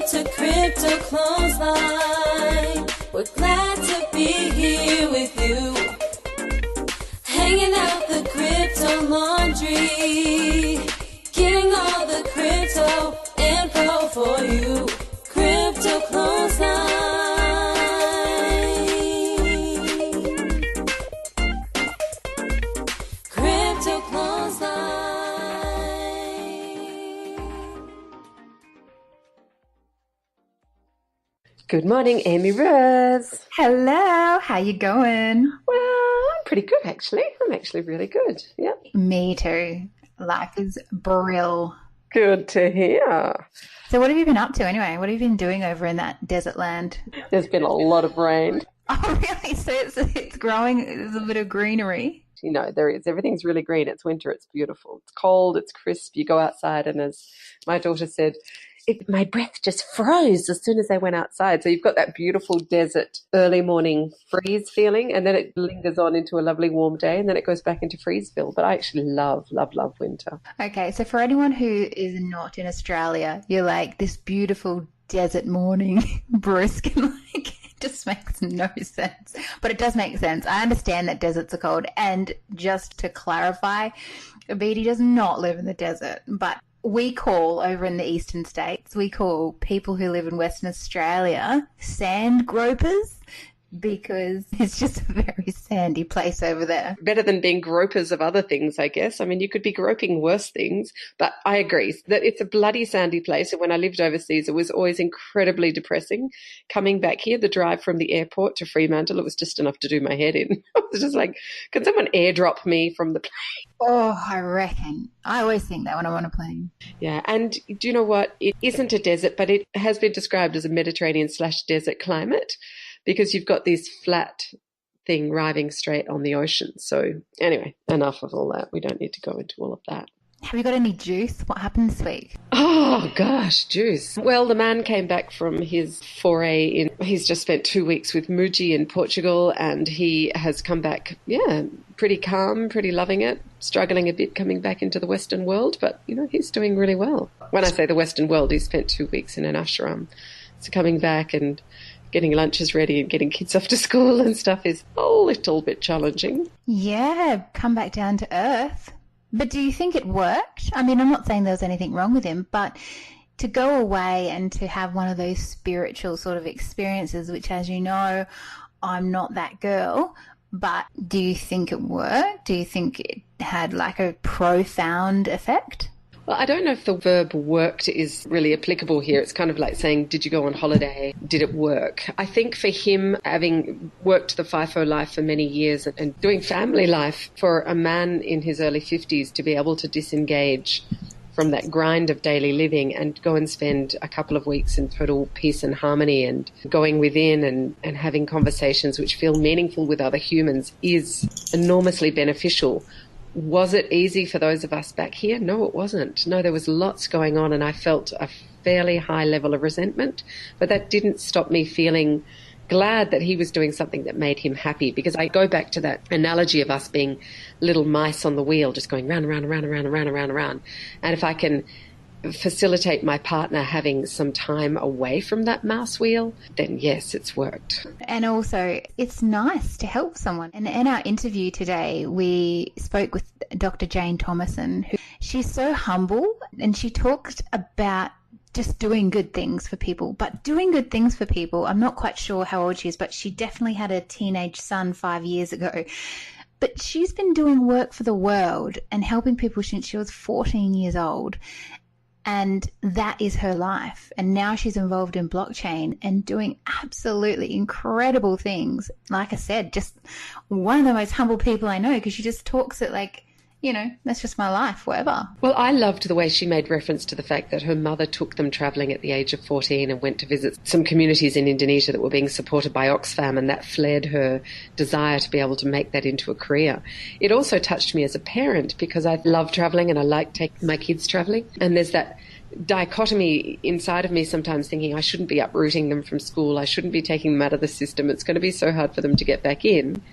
to Crypto Clothesline. We're glad to be here with you. Hanging out the crypto laundry. Getting all the crypto info for you. Crypto Clothesline. Crypto Clothesline. Good morning, Amy Rose. Hello, how you going? Well, I'm pretty good, actually. I'm actually really good. Yeah. Me too. Life is brill. Good to hear. So what have you been up to anyway? What have you been doing over in that desert land? There's been a lot of rain. Oh, really? So it's growing, there's a bit of greenery. You know, there is. Everything's really green. It's winter. It's beautiful. It's cold. It's crisp. You go outside, and as my daughter said, my breath just froze as soon as I went outside. So you've got that beautiful desert early morning freeze feeling, and then it lingers on into a lovely warm day, and then it goes back into freezeville. But I actually love winter. Okay, so for anyone who is not in Australia, you're like this beautiful desert morning brisk, and like it just makes no sense. But it does make sense. I understand that deserts are cold, and just to clarify, Abheeti does not live in the desert, but we call, over in the eastern states, we call people who live in Western Australia sand gropers because it's just a very sandy place over there. Better than being gropers of other things, I guess. I mean, you could be groping worse things, but I agree that it's a bloody sandy place. And when I lived overseas, it was always incredibly depressing. Coming back here, the drive from the airport to Fremantle, it was just enough to do my head in. I was just like, can someone airdrop me from the plane? Oh, I reckon. I always think that when I'm on a plane. Yeah, and do you know what? It isn't a desert, but it has been described as a Mediterranean/desert climate because you've got this flat thing riding straight on the ocean. So anyway, enough of all that. We don't need to go into all of that. Have you got any juice? What happened this week? Oh, gosh, juice. Well, the man came back from his foray in, he's just spent 2 weeks with Muji in Portugal, and he has come back, pretty calm, pretty loving it, struggling a bit coming back into the Western world, but, he's doing really well. When I say the Western world, he spent 2 weeks in an ashram. So coming back and getting lunches ready and getting kids off to school and stuff is a little bit challenging. Yeah, come back down to earth. But do you think it worked? I mean, I'm not saying there was anything wrong with him, but to go away and to have one of those spiritual sort of experiences, which, as you know, I'm not that girl, but do you think it worked? Do you think it had like a profound effect? Well, I don't know if the verb worked is really applicable here. It's kind of like saying, did you go on holiday? Did it work? I think for him, having worked the FIFO life for many years and doing family life, for a man in his early 50s to be able to disengage from that grind of daily living and go and spend a couple of weeks in total peace and harmony and going within and having conversations which feel meaningful with other humans is enormously beneficial. Was it easy for those of us back here? No, it wasn't. No, there was lots going on, and I felt a fairly high level of resentment, but that didn't stop me feeling glad that he was doing something that made him happy, because I go back to that analogy of us being little mice on the wheel, just going round and round and round and round and round and round and round. And if I can facilitate my partner having some time away from that mouse wheel, then yes, it's worked. And also, it's nice to help someone. And in our interview today, we spoke with Dr. Jane Thomason, she's so humble, and she talked about just doing good things for people. But doing good things for people, I'm not quite sure how old she is, but she definitely had a teenage son 5 years ago. But she's been doing work for the world and helping people since she was 14 years old. And that is her life. And now she's involved in blockchain and doing absolutely incredible things. Like I said, just one of the most humble people I know, because she just talks it like, that's just my life, whatever. Well, I loved the way she made reference to the fact that her mother took them travelling at the age of 14 and went to visit some communities in Indonesia that were being supported by Oxfam, and that flared her desire to be able to make that into a career. It also touched me as a parent because I love travelling and I like taking my kids travelling, and there's that dichotomy inside of me sometimes thinking I shouldn't be uprooting them from school, I shouldn't be taking them out of the system, it's going to be so hard for them to get back in.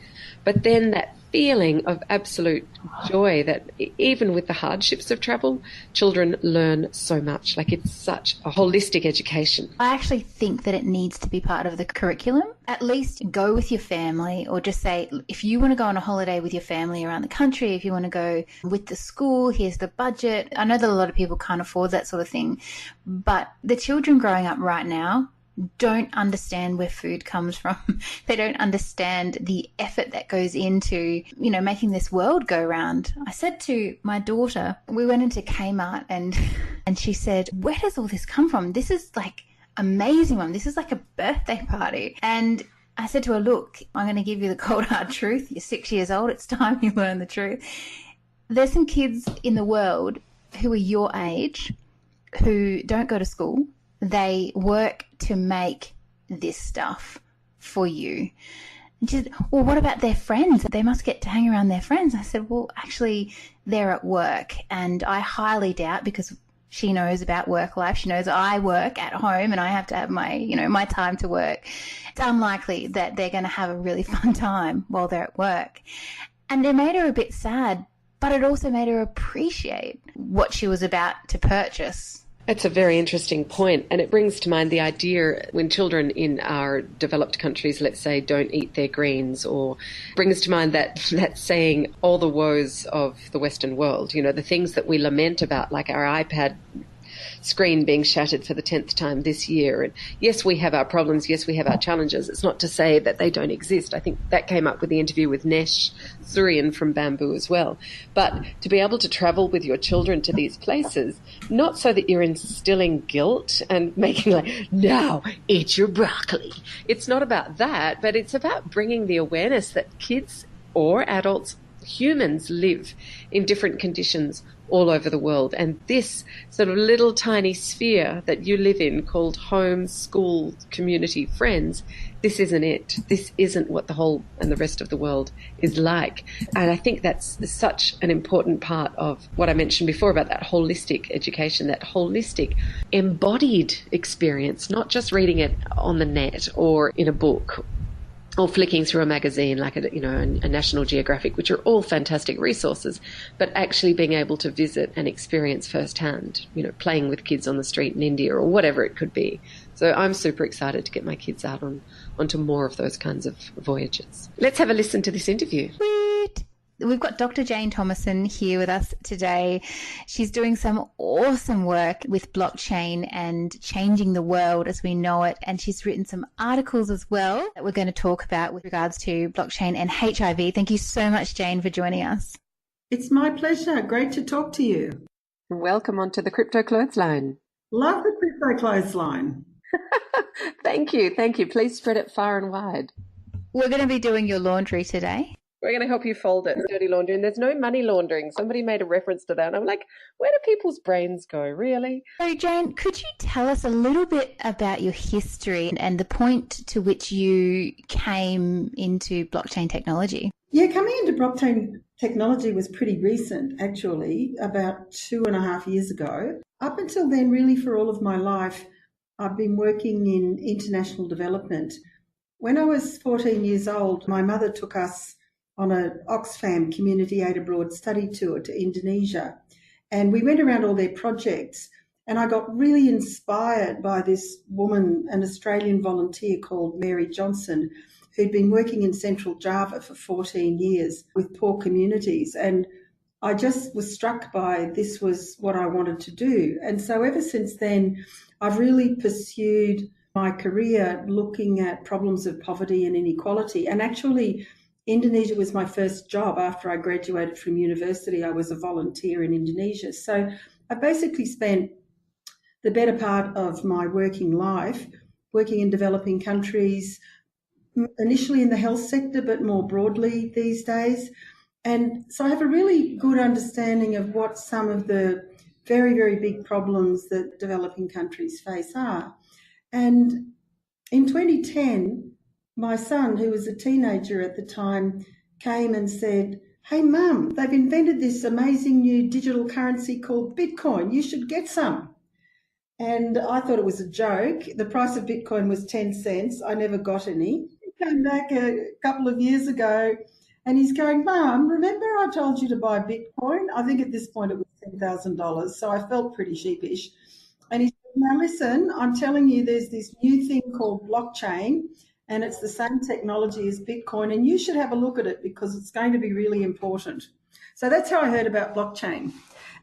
But then that feeling of absolute joy that even with the hardships of travel, children learn so much. Like, it's such a holistic education. I actually think that it needs to be part of the curriculum. At least go with your family, or just say, if you want to go on a holiday with your family around the country, if you want to go with the school, here's the budget. I know that a lot of people can't afford that sort of thing, but the children growing up right now don't understand where food comes from. They don't understand the effort that goes into, making this world go round. I said to my daughter, we went into Kmart and she said, where does all this come from? This is like amazing, Mum. This is like a birthday party. And I said to her, look, I'm going to give you the cold hard truth. You're 6 years old. It's time you learn the truth. There's some kids in the world who are your age who don't go to school. They work to make this stuff for you. And she said, well, what about their friends? They must get to hang around their friends. I said, well, actually, they're at work. And I highly doubt, because she knows about work life. She knows I work at home and I have to have my time to work. It's unlikely that they're going to have a really fun time while they're at work. And it made her a bit sad, but it also made her appreciate what she was about to purchase. That's a very interesting point, and it brings to mind the idea when children in our developed countries, let's say, don't eat their greens, or brings to mind that saying, all the woes of the Western world, the things that we lament about, like our iPad screen being shattered for the 10th time this year. And yes, we have our problems. Yes, we have our challenges. It's not to say that they don't exist. I think that came up with the interview with Nesh Surian from Bamboo as well. But to be able to travel with your children to these places, not so that you're instilling guilt and making like, now eat your broccoli. It's not about that, but it's about bringing the awareness that kids or adults, humans, live in different conditions all over the world. And this sort of little tiny sphere that you live in, called home, school, community, friends, this isn't it. This isn't what the whole and the rest of the world is like. And I think that's such an important part of what I mentioned before about that holistic education, that holistic embodied experience, not just reading it on the net or in a book or flicking through a magazine like a National Geographic, which are all fantastic resources, but actually being able to visit and experience firsthand, playing with kids on the street in India or whatever it could be. So I'm super excited to get my kids out onto more of those kinds of voyages. Let's have a listen to this interview. Sweet. We've got Dr. Jane Thomason here with us today. She's doing some awesome work with blockchain and changing the world as we know it. And she's written some articles as well that we're going to talk about with regards to blockchain and HIV. Thank you so much, Jane, for joining us. It's my pleasure. Great to talk to you. Welcome onto the Crypto Clothesline. Love the Crypto Clothesline. Thank you. Thank you. Please spread it far and wide. We're going to be doing your laundry today. We're going to help you fold it, dirty laundry. And there's no money laundering. Somebody made a reference to that. And I'm like, where do people's brains go, really? So, Jane, could you tell us a little bit about your history and the point to which you came into blockchain technology? Yeah, coming into blockchain technology was pretty recent, actually, about 2.5 years ago. Up until then, really, for all of my life, I've been working in international development. When I was 14 years old, my mother took us on an Oxfam Community Aid Abroad study tour to Indonesia. And we went around all their projects. And I got really inspired by this woman, an Australian volunteer called Mary Johnson, who'd been working in Central Java for 14 years with poor communities. And I just was struck by this was what I wanted to do. And so ever since then, I've really pursued my career looking at problems of poverty and inequality. And actually, Indonesia was my first job after I graduated from university. I was a volunteer in Indonesia. So I basically spent the better part of my working life working in developing countries, initially in the health sector, but more broadly these days. And so I have a really good understanding of what some of the very, very big problems that developing countries face are. And in 2010, my son, who was a teenager at the time, came and said, "Hey, Mum, they've invented this amazing new digital currency called Bitcoin. You should get some." And I thought it was a joke. The price of Bitcoin was 10 cents. I never got any. He came back a couple of years ago And he's going, Mum, remember I told you to buy Bitcoin? I think at this point it was $10,000. So I felt pretty sheepish. And he said, now listen, I'm telling you there's this new thing called blockchain, and it's the same technology as Bitcoin, and you should have a look at it because it's going to be really important. So that's how I heard about blockchain.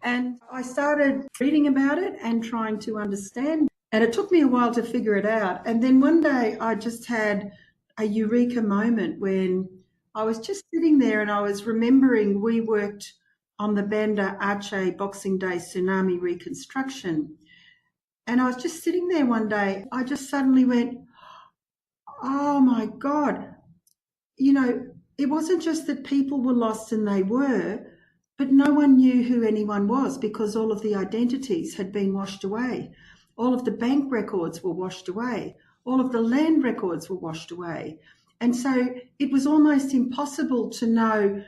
And I started reading about it and trying to understand. And it took me a while to figure it out. And then one day I just had a eureka moment when I was just sitting there and I was remembering we worked on the Banda Aceh Boxing Day tsunami reconstruction. And I was just sitting there one day, I just suddenly went, oh my God, it wasn't just that people were lost, and they were, but no one knew who anyone was because all of the identities had been washed away. All of the bank records were washed away. All of the land records were washed away. And so it was almost impossible to know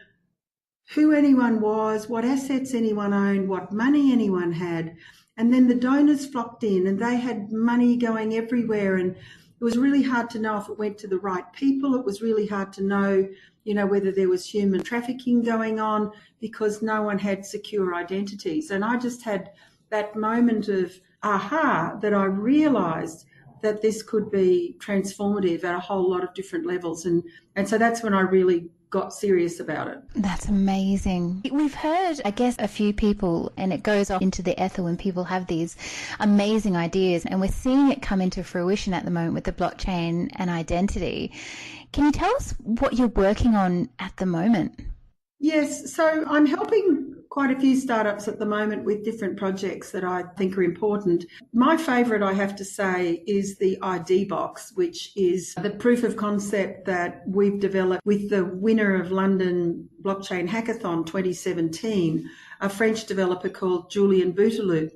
who anyone was, what assets anyone owned, what money anyone had. And then the donors flocked in and they had money going everywhere. And it was really hard to know if it went to the right people. It was really hard to know, whether there was human trafficking going on because no one had secure identities. And I just had that moment of aha that I realised that this could be transformative at a whole lot of different levels. And so that's when I really got serious about it. That's amazing. We've heard, I guess, a few people, and it goes off into the ether when people have these amazing ideas, and we're seeing it come into fruition at the moment with the blockchain and identity. Can you tell us what you're working on at the moment? Yes, so I'm helping quite a few startups at the moment with different projects that I think are important. My favourite, I have to say, is the ID box, which is the proof of concept that we've developed with the winner of London Blockchain Hackathon 2017, a French developer called Julien Bouteloup.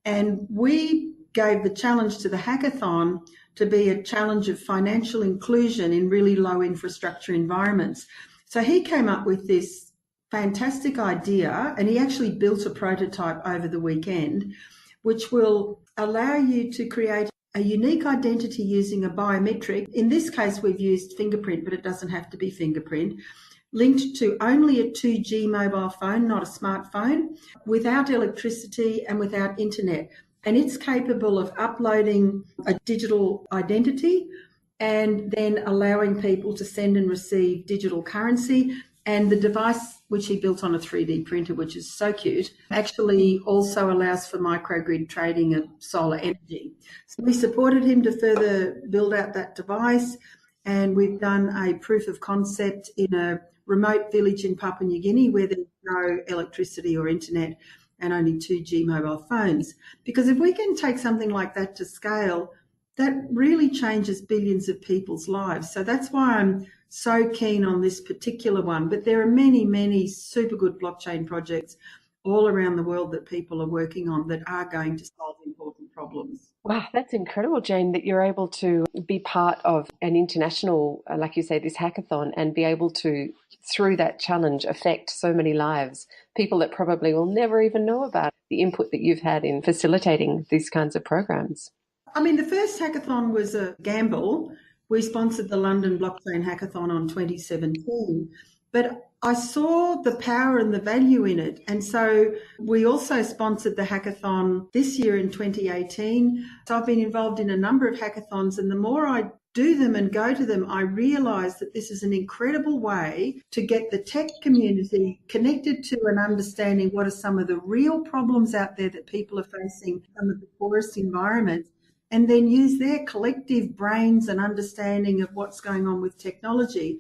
And we gave the challenge to the hackathon to be a challenge of financial inclusion in really low infrastructure environments. So he came up with this fantastic idea, and he actually built a prototype over the weekend, which will allow you to create a unique identity using a biometric. In this case, we've used fingerprint, but it doesn't have to be fingerprint, linked to only a 2G mobile phone, not a smartphone, without electricity and without internet. And it's capable of uploading a digital identity and then allowing people to send and receive digital currency. And the device, which he built on a 3D printer, which is so cute, actually also allows for microgrid trading of solar energy. So we supported him to further build out that device, and we've done a proof of concept in a remote village in Papua New Guinea where there's no electricity or internet and only 2G mobile phones. Because if we can take something like that to scale, that really changes billions of people's lives. So that's why I'm so keen on this particular one. But there are many, many super good blockchain projects all around the world that people are working on that are going to solve important problems. Wow, that's incredible, Jane, that you're able to be part of an international, like you say, this hackathon, and be able to, through that challenge, affect so many lives, people that probably will never even know about the input that you've had in facilitating these kinds of programs. I mean, the first hackathon was a gamble. We sponsored the London Blockchain Hackathon on 2017, but I saw the power and the value in it. And so we also sponsored the hackathon this year in 2018. So I've been involved in a number of hackathons, and the more I do them and go to them, I realise that this is an incredible way to get the tech community connected to and understanding what are some of the real problems out there that people are facing in some of the poorest environments, and then use their collective brains and understanding of what's going on with technology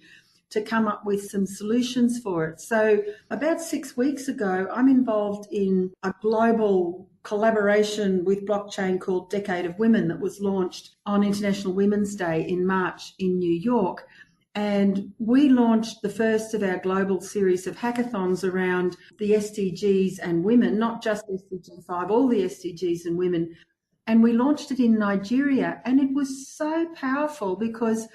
to come up with some solutions for it. So about 6 weeks ago, I'm involved in a global collaboration with blockchain called Decade of Women that was launched on International Women's Day in March in New York. And we launched the first of our global series of hackathons around the SDGs and women, not just SDG 5, all the SDGs and women. And we launched it in Nigeria, and it was so powerful because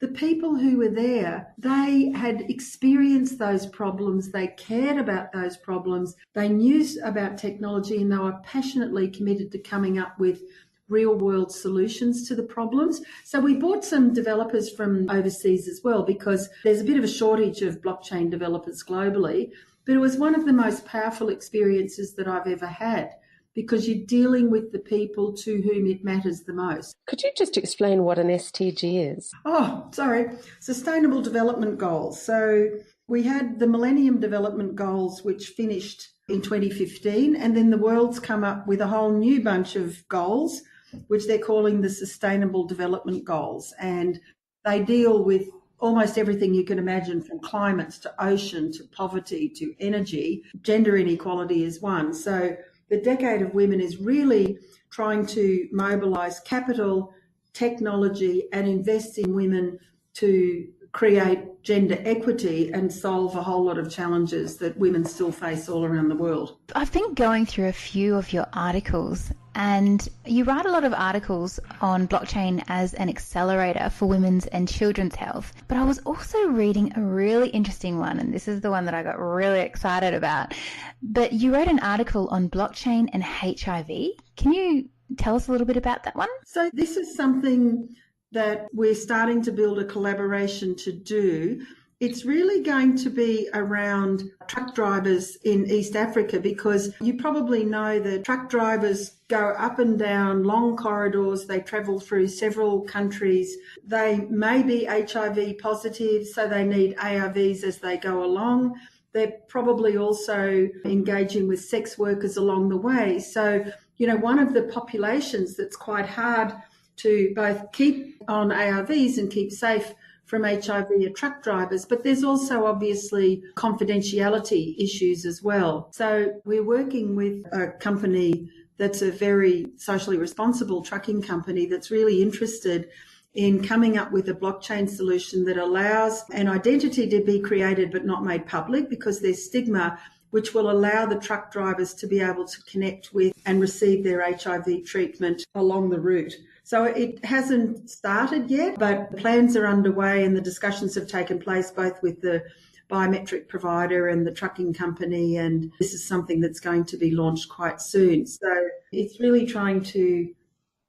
the people who were there, they had experienced those problems, they cared about those problems, they knew about technology, and they were passionately committed to coming up with real world solutions to the problems. So we brought some developers from overseas as well, because there's a bit of a shortage of blockchain developers globally. But it was one of the most powerful experiences that I've ever had, because you're dealing with the people to whom it matters the most. Could you just explain what an SDG is? Oh, sorry. Sustainable Development Goals. So we had the Millennium Development Goals, which finished in 2015, and then the world's come up with a whole new bunch of goals, which they're calling the Sustainable Development Goals. And they deal with almost everything you can imagine, from climates to ocean to poverty to energy. Gender inequality is one. So the Decade of Women is really trying to mobilise capital, technology and invest in women to create gender equity and solve a whole lot of challenges that women still face all around the world. I've been going through a few of your articles, and you write a lot of articles on blockchain as an accelerator for women's and children's health. But I was also reading a really interesting one, and this is the one that I got really excited about. But you wrote an article on blockchain and HIV. Can you tell us a little bit about that one? So this is something that we're starting to build a collaboration to do. It's really going to be around truck drivers in East Africa, because you probably know that truck drivers go up and down long corridors. They travel through several countries. They may be HIV positive, so they need ARVs as they go along. They're probably also engaging with sex workers along the way. So, one of the populations that's quite hard to both keep on ARVs and keep safe from HIV are truck drivers, but there's also obviously confidentiality issues as well. So we're working with a company that's a very socially responsible trucking company that's really interested in coming up with a blockchain solution that allows an identity to be created but not made public, because there's stigma, which will allow the truck drivers to be able to connect with and receive their HIV treatment along the route. So it hasn't started yet, but plans are underway and the discussions have taken place both with the biometric provider and the trucking company, and this is something that's going to be launched quite soon. So it's really trying to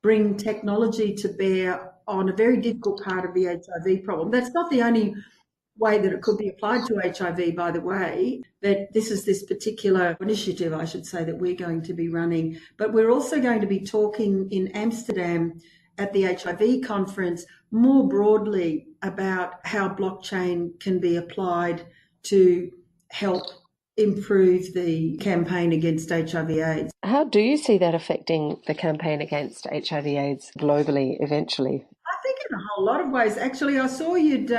bring technology to bear on a very difficult part of the HIV problem. That's not the only way that it could be applied to HIV, by the way, that this is this particular initiative, I should say, that we're going to be running. But we're also going to be talking in Amsterdam at the HIV conference more broadly about how blockchain can be applied to help improve the campaign against HIV/AIDS. How do you see that affecting the campaign against HIV/AIDS globally eventually? I think in a whole lot of ways. Actually, I saw you'd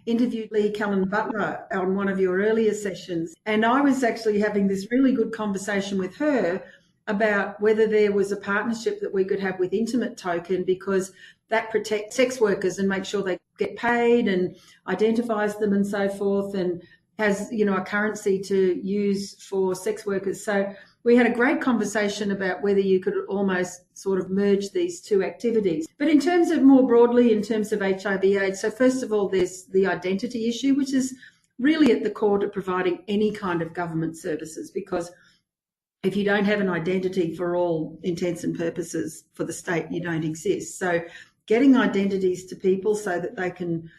interviewed Lee Callan Butler on one of your earlier sessions, and I was actually having this really good conversation with her about whether there was a partnership that we could have with Intimate Token, because that protects sex workers and makes sure they get paid and identifies them and so forth, and has, a currency to use for sex workers. So we had a great conversation about whether you could almost sort of merge these two activities. But in terms of more broadly, in terms of HIV/AIDS, so first of all, there's the identity issue, which is really at the core to providing any kind of government services, because if you don't have an identity for all intents and purposes for the state, you don't exist. So getting identities to people so that they can,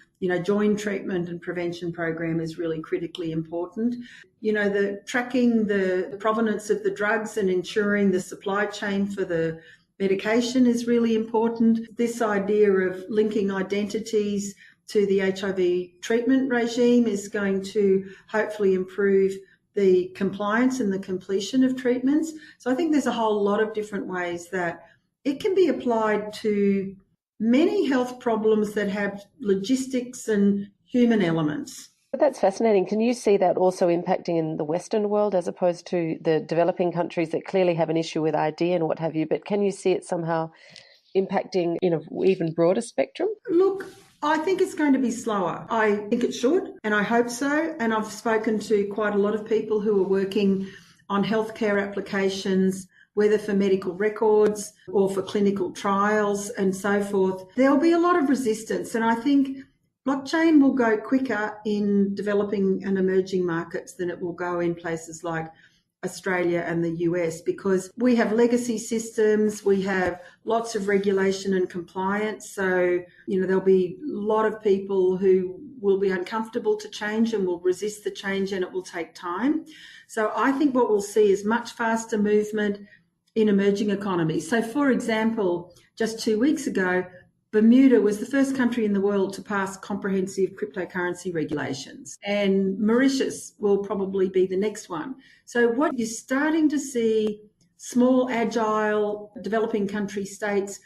join treatment and prevention program is really critically important. The tracking the provenance of the drugs and ensuring the supply chain for the medication is really important. This idea of linking identities to the HIV treatment regime is going to hopefully improve the compliance and the completion of treatments. So I think there's a whole lot of different ways that it can be applied to many health problems that have logistics and human elements. That's fascinating. Can you see that also impacting in the Western world as opposed to the developing countries that clearly have an issue with ID and what have you? But can you see it somehow impacting in an even broader spectrum? Look, I think it's going to be slower. I think it should, and I hope so. And I've spoken to quite a lot of people who are working on healthcare applications, whether for medical records or for clinical trials and so forth. There'll be a lot of resistance, and I think blockchain will go quicker in developing and emerging markets than it will go in places like Australia and the US, because we have legacy systems, we have lots of regulation and compliance. So, there'll be a lot of people who will be uncomfortable to change and will resist the change, and it will take time. So I think what we'll see is much faster movement in emerging economies. So, for example, just 2 weeks ago, Bermuda was the first country in the world to pass comprehensive cryptocurrency regulations, and Mauritius will probably be the next one. So what you're starting to see, small, agile, developing country states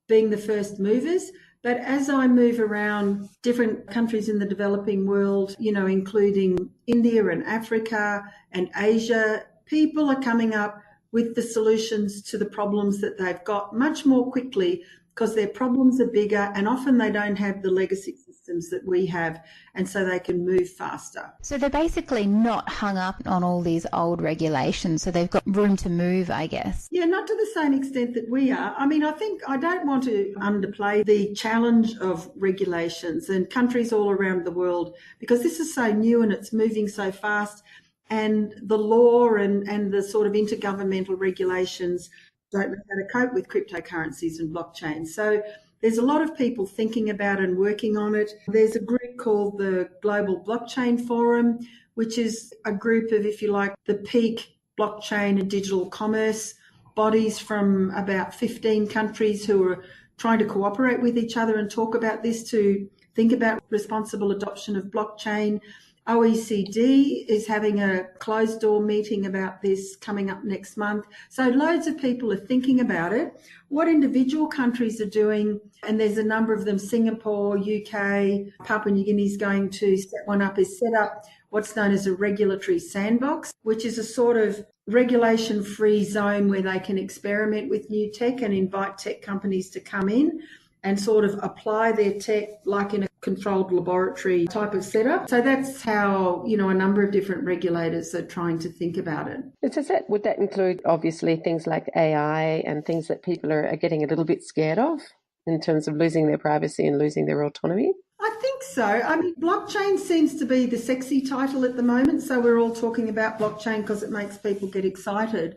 being the first movers. But as I move around different countries in the developing world, including India and Africa and Asia, people are coming up with the solutions to the problems that they've got much more quickly, because their problems are bigger and often they don't have the legacy systems that we have, and so they can move faster. So they're basically not hung up on all these old regulations, so they've got room to move, I guess. Yeah, not to the same extent that we are. I mean, I don't want to underplay the challenge of regulations and countries all around the world, because this is so new and it's moving so fast, and the law and the sort of intergovernmental regulations don't know how to cope with cryptocurrencies and blockchain. So there's a lot of people thinking about and working on it. There's a group called the Global Blockchain Forum, which is a group of, if you like, the peak blockchain and digital commerce bodies from about 15 countries who are trying to cooperate with each other and talk about this, to think about responsible adoption of blockchain. OECD is having a closed-door meeting about this coming up next month. So loads of people are thinking about it. What individual countries are doing, and there's a number of them, Singapore, UK, Papua New Guinea is going to set one up, is set up what's known as a regulatory sandbox, which is a sort of regulation-free zone where they can experiment with new tech and invite tech companies to come in and sort of apply their tech like in a controlled laboratory type of setup. So that's how, a number of different regulators are trying to think about it. Would that include, obviously, things like AI and things that people are getting a little bit scared of in terms of losing their privacy and losing their autonomy? I think so. I mean, blockchain seems to be the sexy title at the moment. So we're all talking about blockchain because it makes people get excited.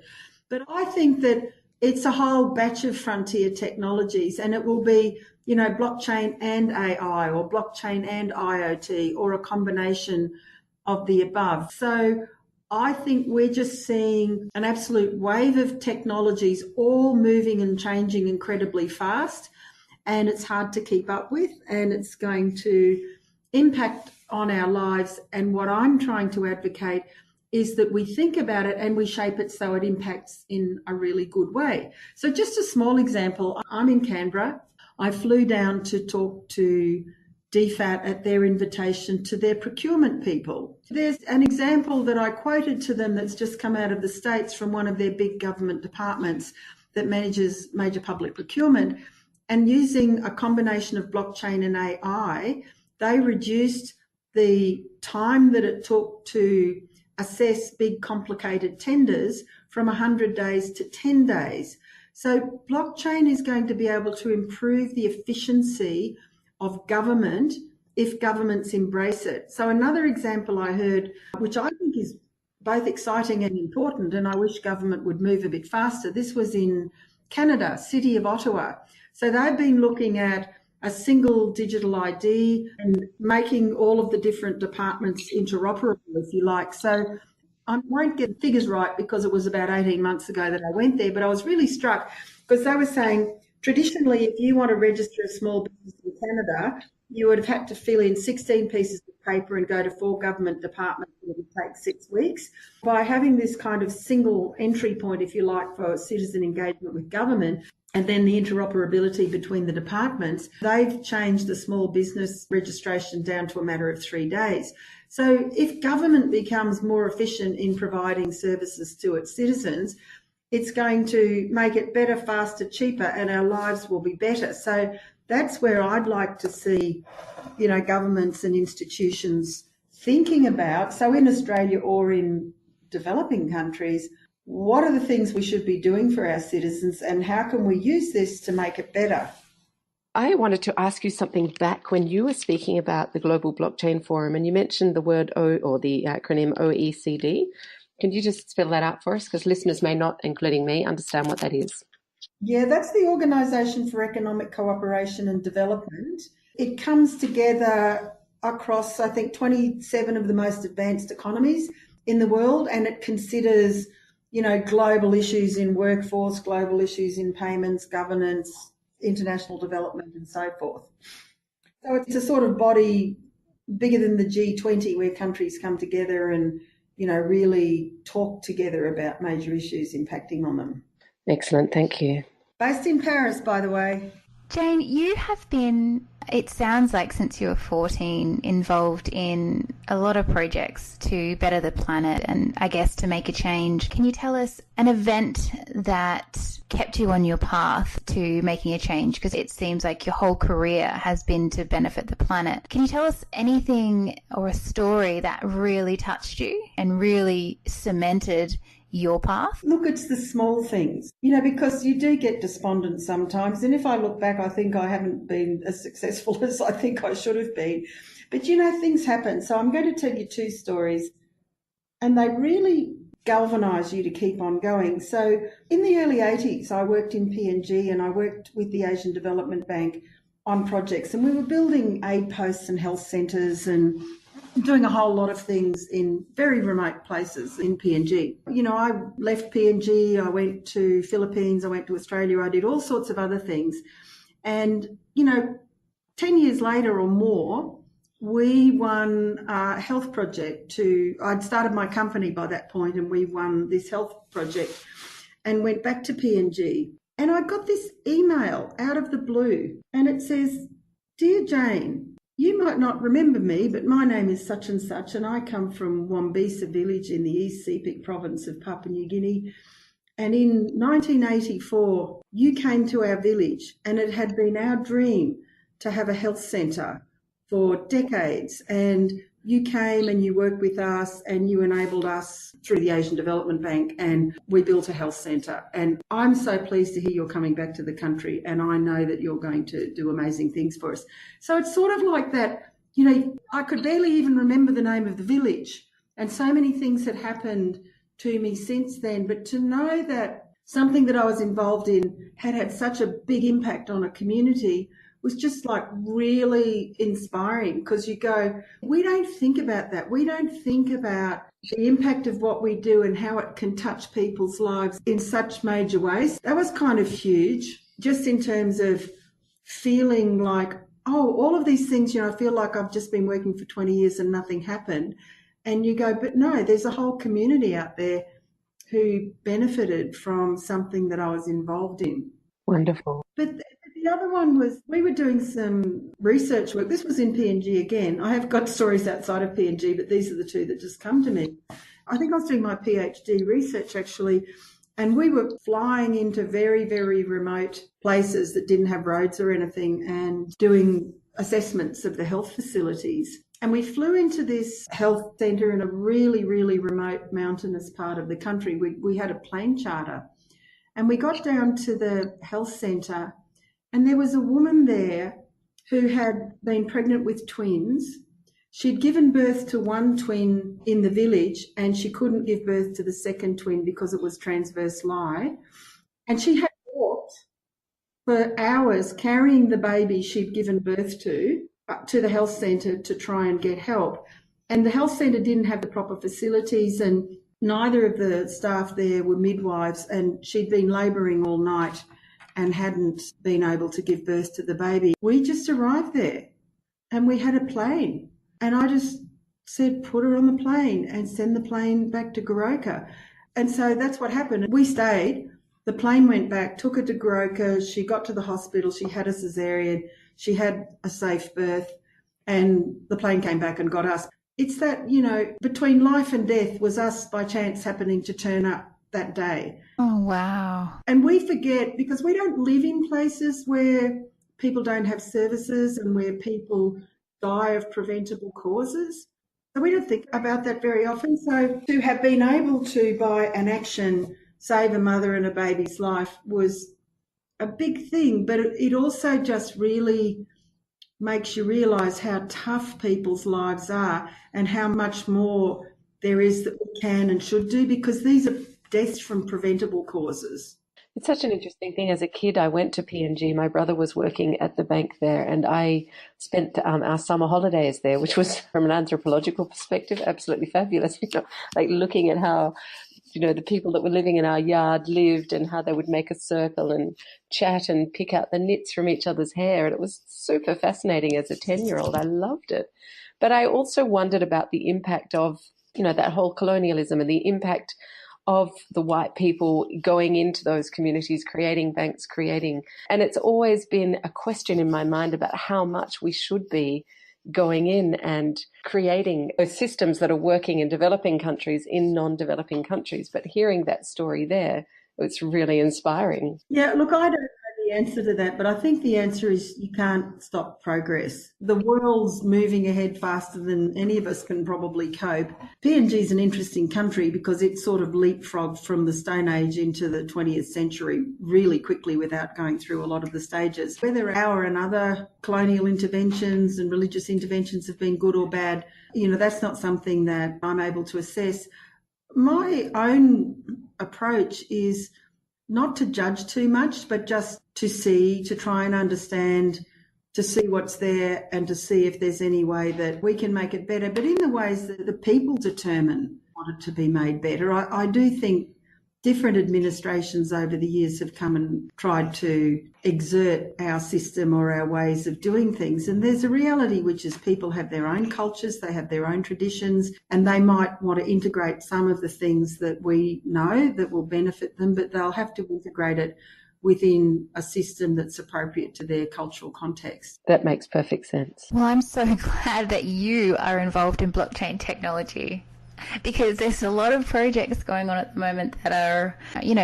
But I think that it's a whole batch of frontier technologies, and it will be, blockchain and AI, or blockchain and IoT, or a combination of the above. So I think we're just seeing an absolute wave of technologies all moving and changing incredibly fast, and it's hard to keep up with, and it's going to impact on our lives. And what I'm trying to advocate is that we think about it and we shape it so it impacts in a really good way. So just a small example, I'm in Canberra. I flew down to talk to DFAT at their invitation to their procurement people. There's an example that I quoted to them that's just come out of the States from one of their big government departments that manages major public procurement. And using a combination of blockchain and AI, they reduced the time that it took to assess big complicated tenders from 100 days to 10 days. So blockchain is going to be able to improve the efficiency of government if governments embrace it. So another example I heard, which I think is both exciting and important, and I wish government would move a bit faster, this was in Canada, City of Ottawa. So they've been looking at a single digital ID and making all of the different departments interoperable, if you like. So I won't get figures right because it was about 18 months ago that I went there, but I was really struck because they were saying traditionally if you want to register a small business in Canada, you would have had to fill in 16 pieces of paper and go to 4 government departments, and it would take 6 weeks. By having this kind of single entry point, if you like, for citizen engagement with government, and then the interoperability between the departments, they've changed the small business registration down to a matter of 3 days. So if government becomes more efficient in providing services to its citizens, it's going to make it better, faster, cheaper, and our lives will be better. So that's where I'd like to see, governments and institutions thinking about. So in Australia or in developing countries, what are the things we should be doing for our citizens, and how can we use this to make it better? I wanted to ask you something back when you were speaking about the Global Blockchain Forum, and you mentioned the word the acronym OECD. Can you just spell that out for us? Because listeners may not, including me, understand what that is. Yeah, that's the Organisation for Economic Cooperation and Development. It comes together across, I think, 27 of the most advanced economies in the world, and it considers, global issues in workforce, global issues in payments, governance, international development, and so forth. So it's a sort of body bigger than the G20 where countries come together and, really talk together about major issues impacting on them. Excellent, thank you. Based in Paris, by the way. Jane, you have been, it sounds like since you were 14, involved in a lot of projects to better the planet and I guess to make a change. Can you tell us an event that kept you on your path to making a change? Because it seems like your whole career has been to benefit the planet. Can you tell us anything or a story that really touched you and really cemented your path? Look, it's the small things, because you do get despondent sometimes. And if I look back, I think I haven't been as successful as I think I should have been. But, things happen. So I'm going to tell you two stories and they really galvanise you to keep on going. So in the early 80s, I worked in PNG and I worked with the Asian Development Bank on projects, and we were building aid posts and health centres and doing a whole lot of things in very remote places in PNG. I left PNG, I went to Philippines, I went to Australia, I did all sorts of other things. And, 10 years later or more, we won a health project I'd started my company by that point, and we won this health project and went back to PNG. And I got this email out of the blue and it says, "Dear Jane, you might not remember me, but my name is such and such, and I come from Wambisa village in the East Sepik province of Papua New Guinea. And in 1984, you came to our village, and it had been our dream to have a health centre for decades. And you came and you worked with us and you enabled us through the Asian Development Bank, and we built a health centre. And I'm so pleased to hear you're coming back to the country, and I know that you're going to do amazing things for us." So it's sort of like that, I could barely even remember the name of the village, and so many things had happened to me since then. But to know that something that I was involved in had had such a big impact on a community was just like really inspiring, because you go, we don't think about that. We don't think about the impact of what we do and how it can touch people's lives in such major ways. That was kind of huge, just in terms of feeling like, all of these things, I feel like I've just been working for 20 years and nothing happened. And you go, but no, there's a whole community out there who benefited from something that I was involved in. Wonderful. But the other one was, we were doing some research work. This was in PNG again. I have got stories outside of PNG, but these are the two that just come to me. I think I was doing my PhD research actually, and we were flying into very, very remote places that didn't have roads or anything and doing assessments of the health facilities. And we flew into this health centre in a really, really remote mountainous part of the country. We had a plane charter, and we got down to the health centre, and there was a woman there who had been pregnant with twins. She'd given birth to one twin in the village, and she couldn't give birth to the second twin because it was transverse lie. And she had walked for hours carrying the baby she'd given birth to the health centre to try and get help. And the health centre didn't have the proper facilities, and neither of the staff there were midwives, and she'd been labouring all night and hadn't been able to give birth to the baby. We just arrived there and we had a plane, and I just said, put her on the plane and send the plane back to Goroka. And so that's what happened. We stayed, the plane went back, took her to Goroka, she got to the hospital, she had a cesarean, she had a safe birth, and the plane came back and got us. It's that, between life and death was us by chance happening to turn up that day. Oh, wow. And we forget, because we don't live in places where people don't have services and where people die of preventable causes. So we don't think about that very often. So to have been able to, by an action, save a mother and a baby's life was a big thing, but it also just really makes you realise how tough people's lives are and how much more there is that we can and should do, because these are deaths from preventable causes. It's such an interesting thing. As a kid, I went to PNG. My brother was working at the bank there, and I spent our summer holidays there, which was, from an anthropological perspective, absolutely fabulous. Like looking at how, the people that were living in our yard lived and how they would make a circle and chat and pick out the knits from each other's hair. And it was super fascinating as a 10-year-old. I loved it. But I also wondered about the impact of, that whole colonialism and the impact of the white people going into those communities, creating banks, and it's always been a question in my mind about how much we should be going in and creating those systems that are working in developing countries in non-developing countries. But hearing that story there, it's really inspiring. Yeah, look, I don't know the answer to that, but I think the answer is you can't stop progress. The world's moving ahead faster than any of us can probably cope. PNG is an interesting country because it sort of leapfrogged from the Stone Age into the 20th century really quickly without going through a lot of the stages. Whether our and other colonial interventions and religious interventions have been good or bad, that's not something that I'm able to assess. My own approach is not to judge too much, but just to try and understand, to see what's there and to see if there's any way that we can make it better, but in the ways that the people determine want it to be made better. I do think different administrations over the years have come and tried to exert our system or our ways of doing things. And there's a reality, which is people have their own cultures, they have their own traditions, and they might want to integrate some of the things that we know that will benefit them, but they'll have to integrate it within a system that's appropriate to their cultural context. That makes perfect sense. Well, I'm so glad that you are involved in blockchain technology, because there's a lot of projects going on at the moment that are,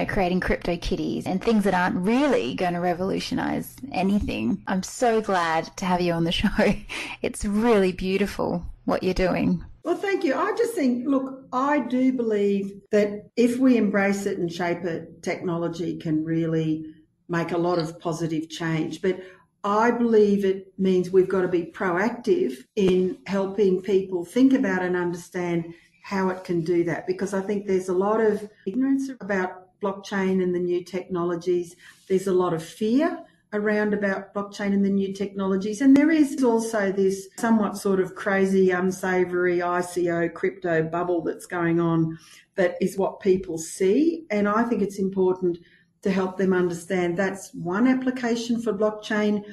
creating crypto kitties and things that aren't really going to revolutionize anything. I'm so glad to have you on the show. It's really beautiful what you're doing. Well, thank you. I just think, look, I do believe that if we embrace it and shape it, technology can really make a lot of positive change. But I believe it means we've got to be proactive in helping people think about and understand how it can do that, because I think there's a lot of ignorance about blockchain and the new technologies. There's a lot of fear around about blockchain and the new technologies. And there is also this somewhat sort of crazy, unsavory ICO crypto bubble that's going on that is what people see. And I think it's important to help them understand that's one application for blockchain,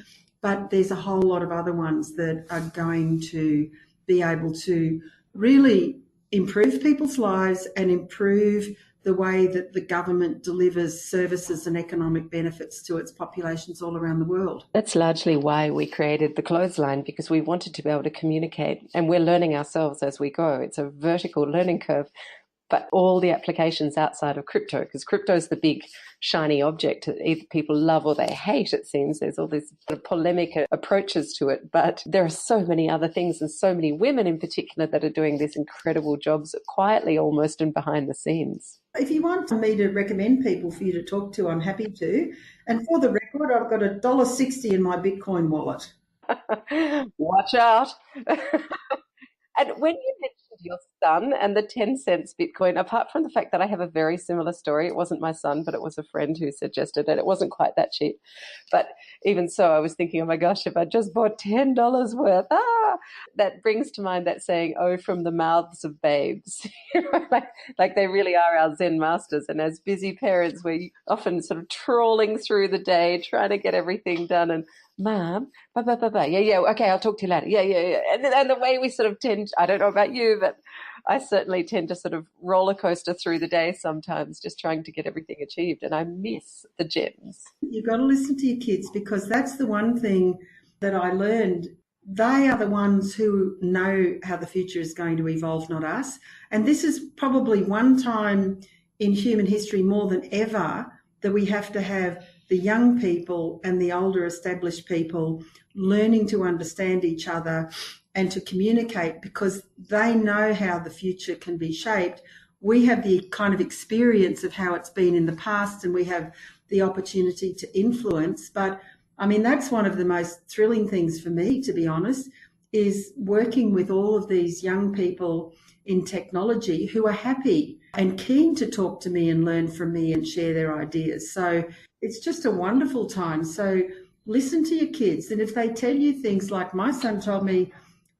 but there's a whole lot of other ones that are going to be able to really improve people's lives and improve the way that the government delivers services and economic benefits to its populations all around the world. That's largely why we created the Clothesline, because we wanted to be able to communicate, and we're learning ourselves as we go. It's a vertical learning curve, but all the applications outside of crypto, because crypto is the big shiny object that either people love or they hate, it seems. There's all these sort of polemic approaches to it, but there are so many other things, and so many women in particular that are doing these incredible jobs quietly almost and behind the scenes. If you want me to recommend people for you to talk to, I'm happy to. And for the record, I've got $1.60 in my Bitcoin wallet. Watch out. And when you mentioned your son and the 10 cents Bitcoin, apart from the fact that I have a very similar story, it wasn't my son, but it was a friend who suggested it. It wasn't quite that cheap. But even so, I was thinking, oh my gosh, if I just bought $10 worth, that brings to mind that saying, oh, from the mouths of babes. like they really are our Zen masters. And as busy parents, we're often sort of trawling through the day, trying to get everything done, and Mom, yeah, okay, I'll talk to you later. Yeah. And the way we sort of tend, I don't know about you, but I certainly tend to sort of roller coaster through the day sometimes, just trying to get everything achieved, and I miss the gems. You've got to listen to your kids, because that's the one thing that I learned. They are the ones who know how the future is going to evolve, not us. And this is probably one time in human history more than ever that we have to have the young people and the older established people learning to understand each other and to communicate, because they know how the future can be shaped. We have the kind of experience of how it's been in the past, and we have the opportunity to influence. But I mean, that's one of the most thrilling things for me, to be honest, is working with all of these young people in technology who are happy and keen to talk to me and learn from me and share their ideas. So it's just a wonderful time. So listen to your kids. And if they tell you things like my son told me,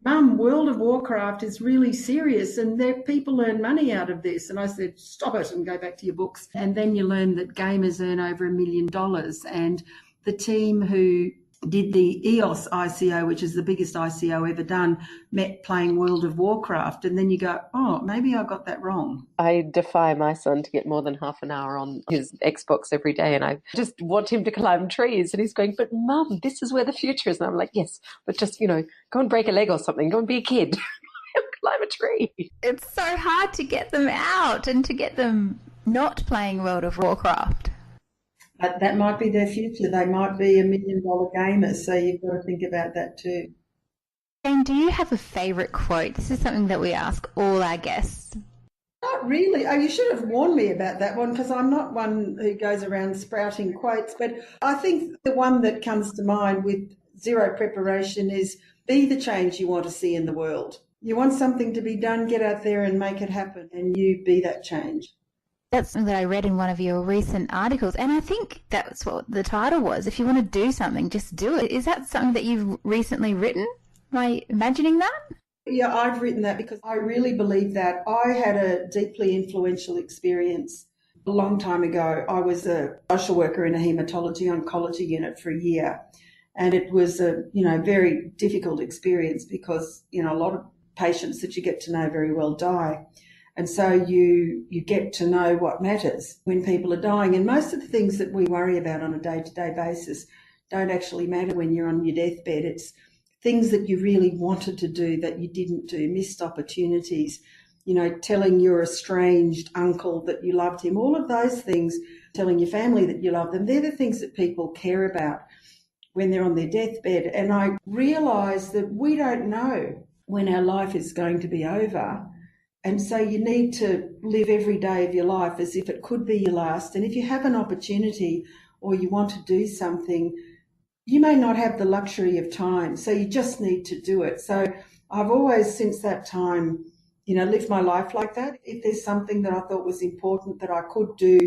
Mum, World of Warcraft is really serious and people earn money out of this. And I said, stop it and go back to your books. And then you learn that gamers earn over $1 million. And the team who did the EOS ICO, which is the biggest ICO ever done, met playing World of Warcraft. And then you go, oh, maybe I got that wrong. I defy my son to get more than half an hour on his Xbox every day. And I just want him to climb trees. And he's going, but Mum, this is where the future is. And I'm like, yes, but just, go and break a leg or something. Go and be a kid. Climb a tree. It's so hard to get them out and to get them not playing World of Warcraft. But that might be their future. They might be $1 million gamers, so you've got to think about that too. Jane, do you have a favourite quote? This is something that we ask all our guests. Not really. Oh, you should have warned me about that one because I'm not one who goes around sprouting quotes. But I think the one that comes to mind with zero preparation is be the change you want to see in the world. You want something to be done, get out there and make it happen, and you be that change. That's something that I read in one of your recent articles, and I think that's what the title was. If you want to do something, just do it. Is that something that you've recently written? Am I imagining that? Yeah, I've written that because I really believe that. I had a deeply influential experience a long time ago. I was a social worker in a haematology oncology unit for a year, and it was a very difficult experience because a lot of patients that you get to know very well die. And so you get to know what matters when people are dying. And most of the things that we worry about on a day-to-day basis don't actually matter when you're on your deathbed. It's things that you really wanted to do that you didn't do, missed opportunities, telling your estranged uncle that you loved him, all of those things, telling your family that you love them. They're the things that people care about when they're on their deathbed. And I realise that we don't know when our life is going to be over. And so you need to live every day of your life as if it could be your last. And if you have an opportunity or you want to do something, you may not have the luxury of time. So you just need to do it. So I've always, since that time, lived my life like that. If there's something that I thought was important that I could do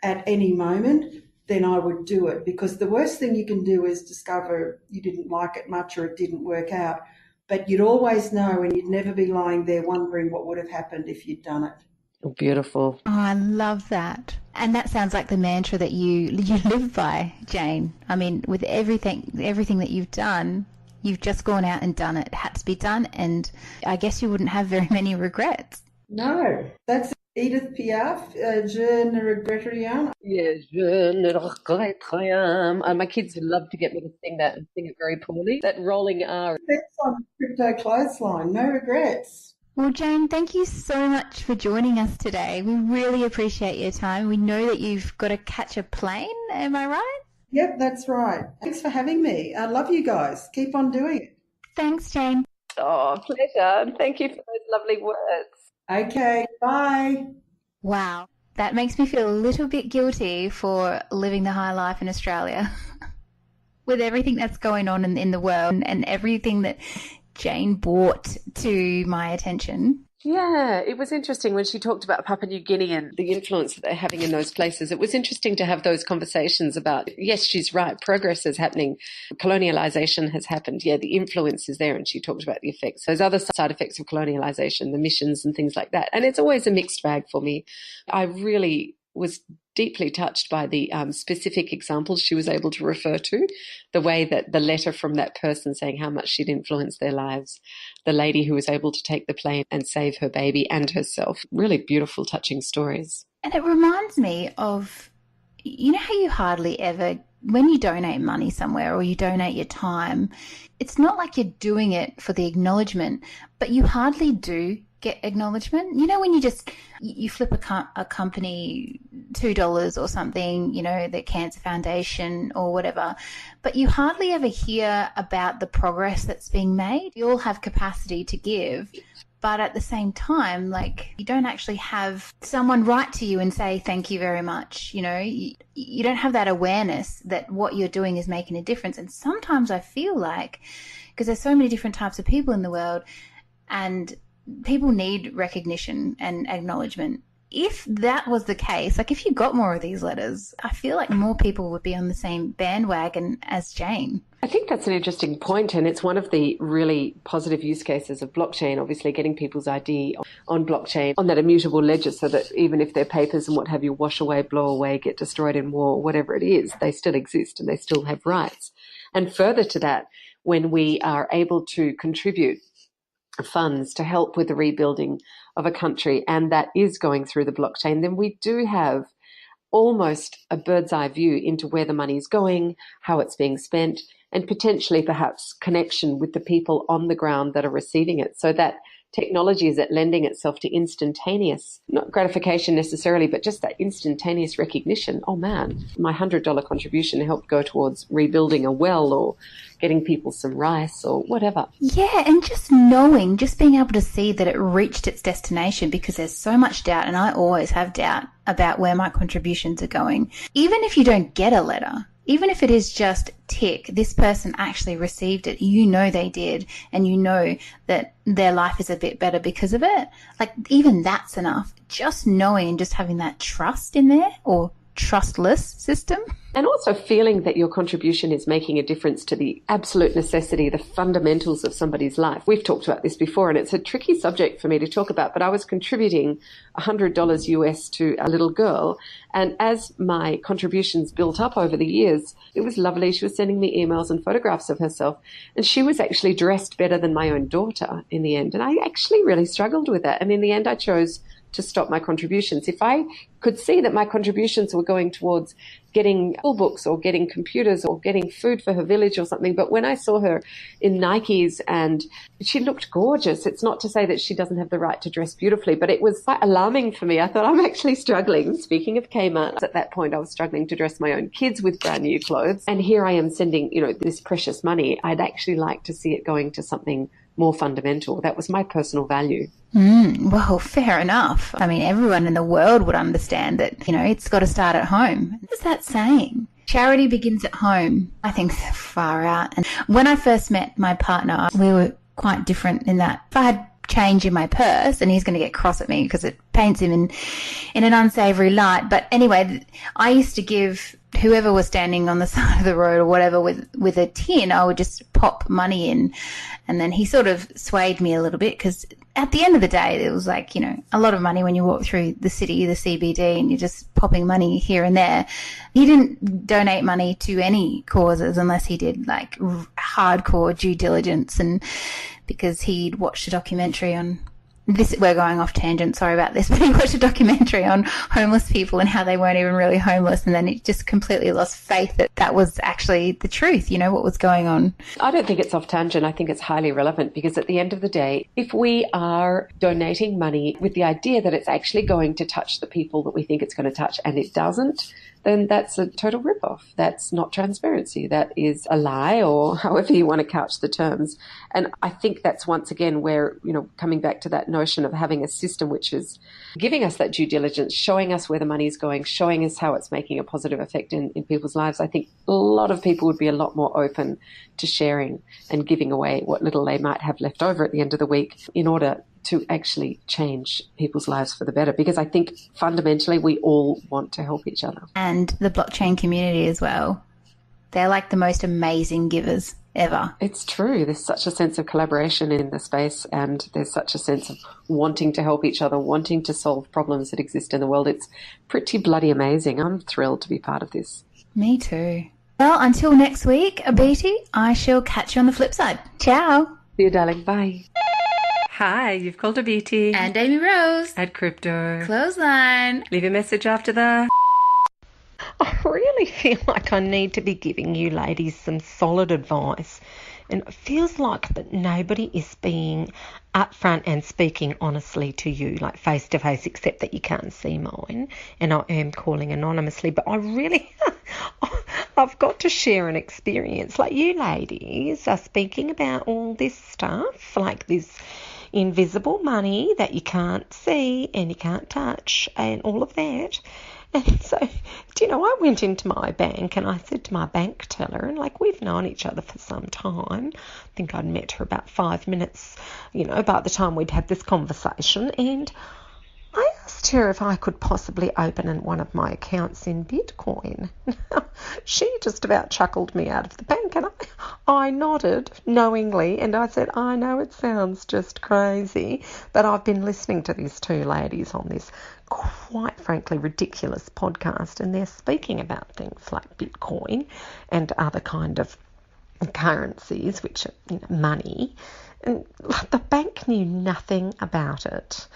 at any moment, then I would do it. Because the worst thing you can do is discover you didn't like it much or it didn't work out. But you'd always know and you'd never be lying there wondering what would have happened if you'd done it. Oh, beautiful. Oh, I love that. And that sounds like the mantra that you live by, Jane. I mean, with everything that you've done, you've just gone out and done it. It had to be done, and I guess you wouldn't have very many regrets. No, that's Edith Piaf, Je ne regrette rien. Yeah, je ne regrette rien. My kids love to get me to sing that and sing it very poorly. That rolling R. That's on Crypto Clothesline, no regrets. Well, Jane, thank you so much for joining us today. We really appreciate your time. We know that you've got to catch a plane, am I right? Yep, that's right. Thanks for having me. I love you guys. Keep on doing it. Thanks, Jane. Oh, pleasure. And thank you for those lovely words. Okay, bye. Wow, that makes me feel a little bit guilty for living the high life in Australia with everything that's going on in the world and everything that Jane brought to my attention. Yeah, it was interesting when she talked about Papua New Guinea and the influence that they're having in those places. It was interesting to have those conversations about, yes, she's right, progress is happening, colonialization has happened. Yeah, the influence is there, and she talked about the effects, those other side effects of colonialization, the missions and things like that. And it's always a mixed bag for me. I really was deeply touched by the specific examples she was able to refer to, the way that the letter from that person saying how much she'd influenced their lives, the lady who was able to take the plane and save her baby and herself. Really beautiful, touching stories. And it reminds me of, how you hardly ever, when you donate money somewhere or you donate your time, it's not like you're doing it for the acknowledgement, but you hardly do get acknowledgement. When you flip a company $2 or something, the Cancer Foundation or whatever, but you hardly ever hear about the progress that's being made. You all have capacity to give, But at the same time, like, you don't actually have someone write to you and say, thank you very much. You know, you don't have that awareness that what you're doing is making a difference. And sometimes I feel like, because there's so many different types of people in the world and people need recognition and acknowledgement. If that was the case, like if you got more of these letters, I feel like more people would be on the same bandwagon as Jane. I think that's an interesting point, and it's one of the really positive use cases of blockchain, obviously getting people's ID on blockchain, on that immutable ledger, so that even if their papers and what have you wash away, blow away, get destroyed in war, whatever it is, they still exist and they still have rights. And further to that, when we are able to contribute funds to help with the rebuilding of a country, and that is going through the blockchain, then we do have almost a bird's eye view into where the money is going, how it's being spent, and potentially perhaps connection with the people on the ground that are receiving it. So that technology is lending itself to instantaneous, not gratification necessarily, but just that instantaneous recognition. Oh man, my $100 contribution helped go towards rebuilding a well or getting people some rice or whatever. Yeah, and just knowing, just being able to see that it reached its destination, because there's so much doubt, and I always have doubt about where my contributions are going. Even if you don't get a letter, even if it is just tick, this person actually received it, you know they did, and you know that their life is a bit better because of it. Like, even that's enough. Just knowing and just having that trust in there, or trustless system. And also feeling that your contribution is making a difference to the absolute necessity, the fundamentals of somebody's life. We've talked about this before, and it's a tricky subject for me to talk about, but I was contributing $100 US to a little girl, and as my contributions built up over the years, it was lovely. She was sending me emails and photographs of herself, and she was actually dressed better than my own daughter in the end, and I actually really struggled with that. And in the end, I chose to stop my contributions. If I could see that my contributions were going towards getting school books or getting computers or getting food for her village or something, but when I saw her in Nikes and she looked gorgeous, it's not to say that she doesn't have the right to dress beautifully, but it was quite alarming for me. I thought, I'm actually struggling. Speaking of Kmart, at that point I was struggling to dress my own kids with brand new clothes, and here I am sending, this precious money. I'd actually like to see it going to something more fundamental. That was my personal value. Well, fair enough. I mean, everyone in the world would understand that, it's got to start at home. What is that saying? Charity begins at home. I think far out. And when I first met my partner, we were quite different in that if I had change in my purse, and he's going to get cross at me because it paints him in an unsavory light. But anyway, I used to give whoever was standing on the side of the road or whatever with a tin, I would just pop money in. And then he sort of swayed me a little bit, because at the end of the day, it was like, a lot of money when you walk through the city, the CBD, and you're just popping money here and there. He didn't donate money to any causes unless he did like hardcore due diligence, and because he'd watched a documentary on this. We're going off tangent, sorry about this, but he watched a documentary on homeless people and how they weren't even really homeless, and then he just completely lost faith that that was actually the truth, what was going on. I don't think it's off tangent. I think it's highly relevant, because at the end of the day, if we are donating money with the idea that it's actually going to touch the people that we think it's going to touch, and it doesn't, then that's a total ripoff. That's not transparency. That is a lie, or however you want to couch the terms. And I think that's once again where, coming back to that notion of having a system which is giving us that due diligence, showing us where the money is going, showing us how it's making a positive effect in people's lives. I think a lot of people would be a lot more open to sharing and giving away what little they might have left over at the end of the week in order to actually change people's lives for the better, because I think fundamentally we all want to help each other. And the blockchain community as well. They're like the most amazing givers ever. It's true. There's such a sense of collaboration in the space, and there's such a sense of wanting to help each other, wanting to solve problems that exist in the world. It's pretty bloody amazing. I'm thrilled to be part of this. Me too. Well, until next week, Abheeti, I shall catch you on the flip side. Ciao. See you, darling. Bye. Hi, you've called Abheeti And Amy Rose at Crypto Clothesline. Leave a message after the... I really feel like I need to be giving you ladies some solid advice. And it feels like that nobody is being upfront and speaking honestly to you, like face to face, except that you can't see mine. And I am calling anonymously, but I really, I've got to share an experience. Like, you ladies are speaking about all this stuff, like this, invisible money that you can't see and you can't touch and all of that. And so, I went into my bank and I said to my bank teller, and we've known each other for some time. I think I'd met her about 5 minutes, by the time we'd had this conversation. And I asked her if I could possibly open one of my accounts in Bitcoin. She just about chuckled me out of the bank, and I nodded knowingly, and I said, I know it sounds just crazy, but I've been listening to these two ladies on this quite frankly ridiculous podcast, and they're speaking about things like Bitcoin and other kind of currencies, which are money, and the bank knew nothing about it.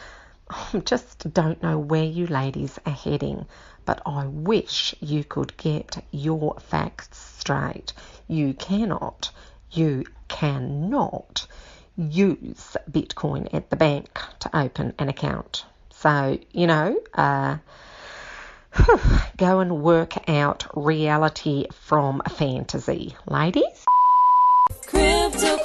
I just don't know where you ladies are heading, but I wish you could get your facts straight. You cannot use Bitcoin at the bank to open an account. So, go and work out reality from fantasy, ladies. Crypto